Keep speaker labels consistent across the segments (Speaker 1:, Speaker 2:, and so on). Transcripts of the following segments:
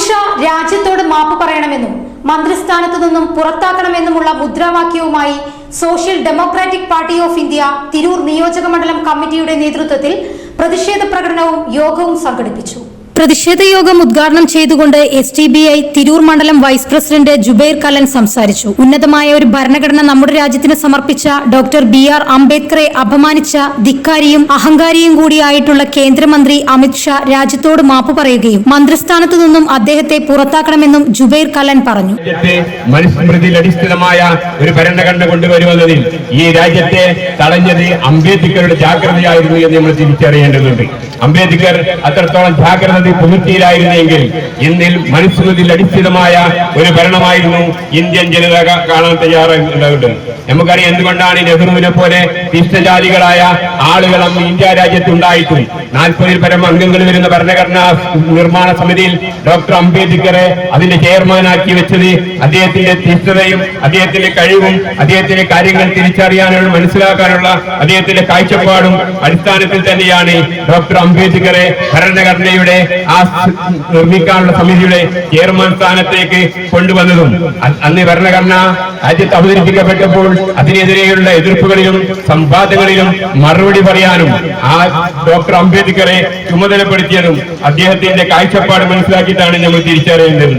Speaker 1: അമിത്ഷാ രാജ്യത്തോട് മാപ്പ് പറയണമെന്നും മന്ത്രിസ്ഥാനത്തു നിന്നും പുറത്താക്കണമെന്നുമുള്ള മുദ്രാവാക്യവുമായി Social Democratic Party of India Tirur നിയോജക മണ്ഡലം കമ്മിറ്റിയുടെ നേതൃത്വത്തിൽ പ്രതിഷേധ പ്രകടനവും യോഗവും സംഘടിപ്പിച്ചു. പ്രതിഷേധ യോഗം ഉദ്ഘാടനം ചെയ്തുകൊണ്ട് STBI തിരൂർ മണ്ഡലം വൈസ് പ്രസിഡന്റ് ജുബൈർ കലൻ സംസാരിച്ചു. ഉന്നതമായ ഒരു ഭരണഘടന നമ്മുടെ രാജ്യത്തിന് സമർപ്പിച്ച ഡോക്ടർ BR അംബേദ്കറെ അപമാനിച്ച ധിക്കാരിയും അഹങ്കാരിയും കൂടിയായിട്ടുള്ള കേന്ദ്രമന്ത്രി അമിത്ഷാ രാജ്യത്തോട് മാപ്പ് പറയുകയും മന്ത്രിസ്ഥാനത്തു നിന്നും അദ്ദേഹത്തെ പുറത്താക്കണമെന്നും ജുബൈർ കലൻ പറഞ്ഞു.
Speaker 2: മനുസ്മൃതിയിലടിസ്ഥിതമായ ഒരു ഭരണഘടന കൊണ്ടുവരുന്നതിൽ ഈ രാജ്യത്തെ തടഞ്ഞത് അംബേദ്കറുടെ ജാഗ്രതയായിരുന്നു എന്ന് നമ്മൾ തിരിച്ചറിയേണ്ടതുണ്ട്. അംബേദ്കർ അത്രത്തോളം ജാഗ്രത പുതുക്കിയിലായിരുന്നെങ്കിൽ ഇന്നിൽ മനുസ്മൃതിയിൽ അടിസ്ഥിതമായ ഒരു ഭരണമായിരുന്നു ഇന്ത്യൻ ജനത കാണാൻ തയ്യാറുണ്ട്. നമുക്കറിയാം എന്തുകൊണ്ടാണ് നെഹ്റുവിനെ പോലെ ഇഷ്ടജാതികളായ ആളുകൾ ഇന്ത്യ രാജ്യത്തുണ്ടായിട്ടും 40-ൽ പരം അംഗങ്ങൾ വരുന്ന ഭരണഘടനാ നിർമ്മാണ സമിതിയിൽ ഡോക്ടർ അംബേദ്കറെ അതിന്റെ ചെയർമാനാക്കി വെച്ചത് അദ്ദേഹത്തിന്റെ തീഷ്ണതയും അദ്ദേഹത്തിന്റെ കഴിവും അദ്ദേഹത്തിന്റെ കാര്യങ്ങൾ തിരിച്ചറിയാനുള്ള മനസ്സിലാക്കാനുള്ള അദ്ദേഹത്തിന്റെ കാഴ്ചപ്പാടും അടിസ്ഥാനത്തിൽ തന്നെയാണ് ഡോക്ടർ അംബേദ്കറെ ഭരണഘടനയുടെ നിർമ്മിക്കാനുള്ള സമിതിയുടെ ചെയർമാൻ സ്ഥാനത്തേക്ക് കൊണ്ടുവന്നതും. അന്ന് ഭരണഘടന രാജ്യത്ത് അവതരിപ്പിക്കപ്പെട്ടപ്പോൾ അതിനെതിരെയുള്ള എതിർപ്പുകളിലും സംവാദങ്ങളിലും മറുപടി പറയാനും ആ ഡോക്ടർ അംബേദ്കറെ ചുമതലപ്പെടുത്തിയതും അദ്ദേഹത്തിന്റെ കാഴ്ചപ്പാട് മനസ്സിലാക്കിയിട്ടാണ് നമ്മൾ തിരിച്ചറിയേണ്ടത്.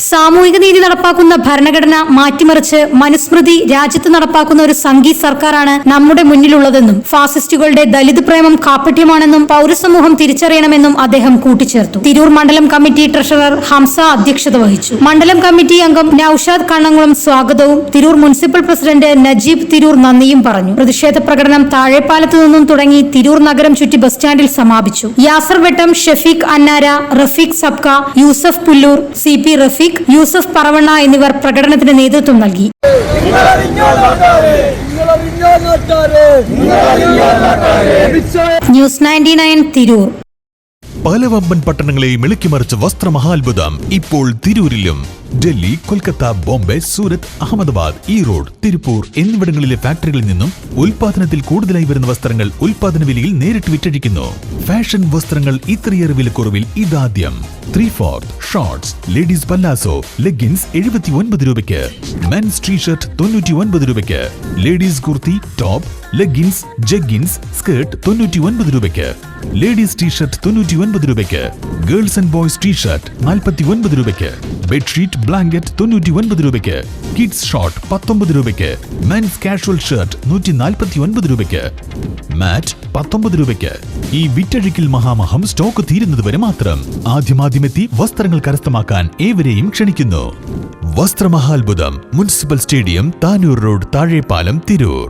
Speaker 1: സാമൂഹിക നീതി നടപ്പാക്കുന്ന ഭരണഘടന മാറ്റിമറിച്ച് മനുസ്മൃതി രാജ്യത്ത് നടപ്പാക്കുന്ന ഒരു സംഘീയ സർക്കാരാണ് നമ്മുടെ മുന്നിലുള്ളതെന്നും ഫാസിസ്റ്റുകളുടെ ദലിത് പ്രേമം കാപ്പട്യമാണെന്നും പൗരസമൂഹം തിരിച്ചറിയണമെന്നും അദ്ദേഹം കൂട്ടിച്ചേർത്തു. തിരൂർ മണ്ഡലം കമ്മിറ്റി ട്രഷറർ ഹംസ അധ്യക്ഷത വഹിച്ചു. മണ്ഡലം കമ്മിറ്റി അംഗം നൌഷാദ് കണ്ണംകുളം സ്വാഗതവും തിരൂർ മുനിസിപ്പൽ പ്രസിഡന്റ് നജീബ് തിരൂർ നന്ദിയും പറഞ്ഞു. പ്രതിഷേധ പ്രകടനം താഴെപ്പാലത്തു നിന്നും തുടങ്ങി തിരൂർ നഗരം ചുറ്റി ബസ് സ്റ്റാൻഡിൽ സമാപിച്ചു. യാസർ വെട്ടം, ഷഫീഖ് അന്നാര, റഫീഖ് സബ്ക, യൂസഫ് പുല്ലൂർ, CP റഫീഖ്, യൂസഫ് പറവണ്ണ എന്നിവർ പ്രകടനത്തിന് നേതൃത്വം നൽകി. ന്യൂസ് 99 തിരൂർ.
Speaker 3: പല വമ്പൻ പട്ടണങ്ങളെയും ഇളക്കിമറിച്ച വസ്ത്രമഹാത്ഭുതം ഇപ്പോൾ തിരൂരിലും. ഡൽഹി, കൊൽക്കത്ത, ബോംബെ, സൂറത്ത്, അഹമ്മദാബാദ്, ഈറോഡ്, തിരുപ്പൂർ എന്നിവിടങ്ങളിലെ ഫാക്ടറികളിൽ നിന്നും ഉൽപാദനത്തിൽ കൂടുതലായി വരുന്ന വസ്ത്രങ്ങൾ ഉൽപാദന വിലയിൽ നേരിട്ട് വിറ്റഴിക്കുന്നു. ഫാഷൻ വസ്ത്രങ്ങൾ ഇത്രയേറെ വിലക്കുറവിൽ ഇതാദ്യം. 3/4 ഷോർട്സ്, ലേഡീസ് പല്ലാസോ, ലെഗിൻസ് 79 രൂപയ്ക്ക്, മെൻസ് ടീഷർട്ട് 99 രൂപയ്ക്ക്, ladies kurti, top, leggings, jeggings, skirt 99 രൂപയ്ക്ക്, ലേഡീസ് ടീഷർട്ട് 99 രൂപയ്ക്ക്, ഗേൾസ് ആൻഡ് ബോയ്സ് ടീഷർട്ട് 49 രൂപയ്ക്ക്, ബെഡ്ഷീറ്റ്, ബ്ലാങ്കറ്റ് 99 രൂപയ്ക്ക്, കിഡ്സ് ഷോർട്ട് 19 രൂപയ്ക്ക്, മെൻസ് കാഷ്വൽ ഷർട്ട് 149 രൂപയ്ക്ക്, മാറ്റ് 19 രൂപയ്ക്ക്. ഈ വിറ്റഴിക്കൽ മഹാമഹം സ്റ്റോക്ക് തീരുന്നത് വരെ മാത്രം. ആദ്യമാദ്യമെത്തി വസ്ത്രങ്ങൾ കരസ്ഥമാക്കാൻ ഏവരെയും ക്ഷണിക്കുന്നു. വസ്ത്രമഹാത്ഭുതം, municipal stadium, Tanur road, Thazhepalam, Tirur.